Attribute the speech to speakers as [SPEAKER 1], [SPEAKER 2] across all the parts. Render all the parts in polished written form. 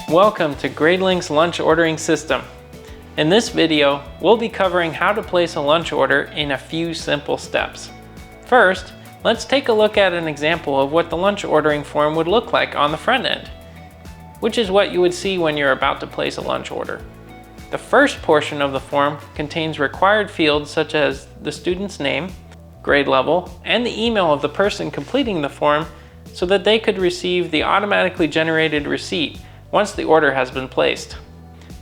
[SPEAKER 1] Welcome to Gradelink's lunch ordering system. In this video, we'll be covering how to place a lunch order in a few simple steps. First, let's take a look at an example of what the lunch ordering form would look like on the front end, which is what you would see when you're about to place a lunch order. The first portion of the form contains required fields such as the student's name, grade level, and the email of the person completing the form so that they could receive the automatically generated receipt once the order has been placed.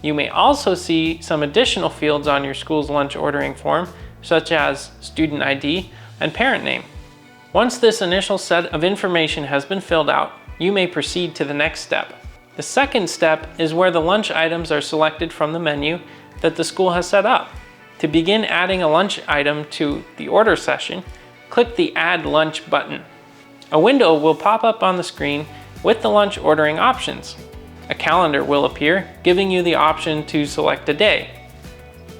[SPEAKER 1] You may also see some additional fields on your school's lunch ordering form, such as student ID and parent name. Once this initial set of information has been filled out, you may proceed to the next step. The second step is where the lunch items are selected from the menu that the school has set up. To begin adding a lunch item to the order session, click the Add Lunch button. A window will pop up on the screen with the lunch ordering options. A calendar will appear, giving you the option to select a day.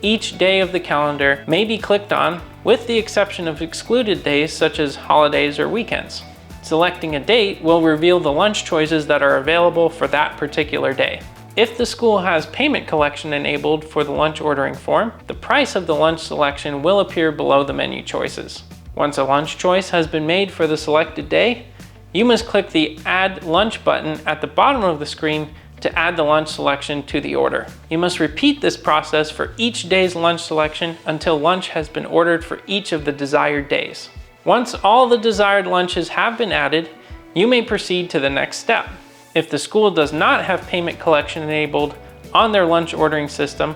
[SPEAKER 1] Each day of the calendar may be clicked on, with the exception of excluded days such as holidays or weekends. Selecting a date will reveal the lunch choices that are available for that particular day. If the school has payment collection enabled for the lunch ordering form, the price of the lunch selection will appear below the menu choices. Once a lunch choice has been made for the selected day, you must click the Add Lunch button at the bottom of the screen to add the lunch selection to the order. You must repeat this process for each day's lunch selection until lunch has been ordered for each of the desired days. Once all the desired lunches have been added, you may proceed to the next step. If the school does not have payment collection enabled on their lunch ordering system,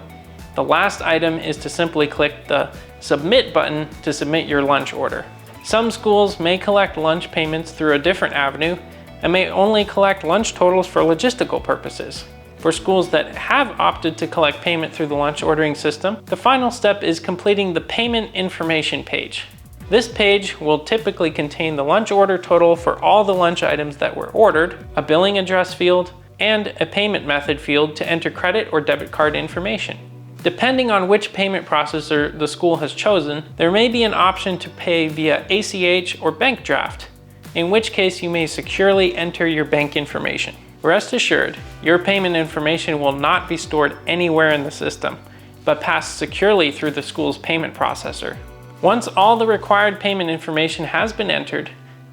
[SPEAKER 1] the last item is to simply click the Submit button to submit your lunch order. Some schools may collect lunch payments through a different avenue and may only collect lunch totals for logistical purposes. For schools that have opted to collect payment through the lunch ordering system, the final step is completing the payment information page. This page will typically contain the lunch order total for all the lunch items that were ordered, a billing address field, and a payment method field to enter credit or debit card information. Depending on which payment processor the school has chosen, there may be an option to pay via ACH or bank draft, in which case you may securely enter your bank information. Rest assured, your payment information will not be stored anywhere in the system, but passed securely through the school's payment processor. Once all the required payment information has been entered,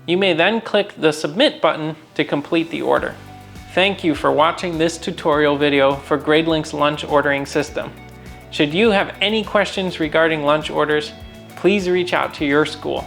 [SPEAKER 1] you may then click the Submit button to complete the order. Thank you for watching this tutorial video for Gradelink's lunch ordering system. Should you have any questions regarding lunch orders, please reach out to your school.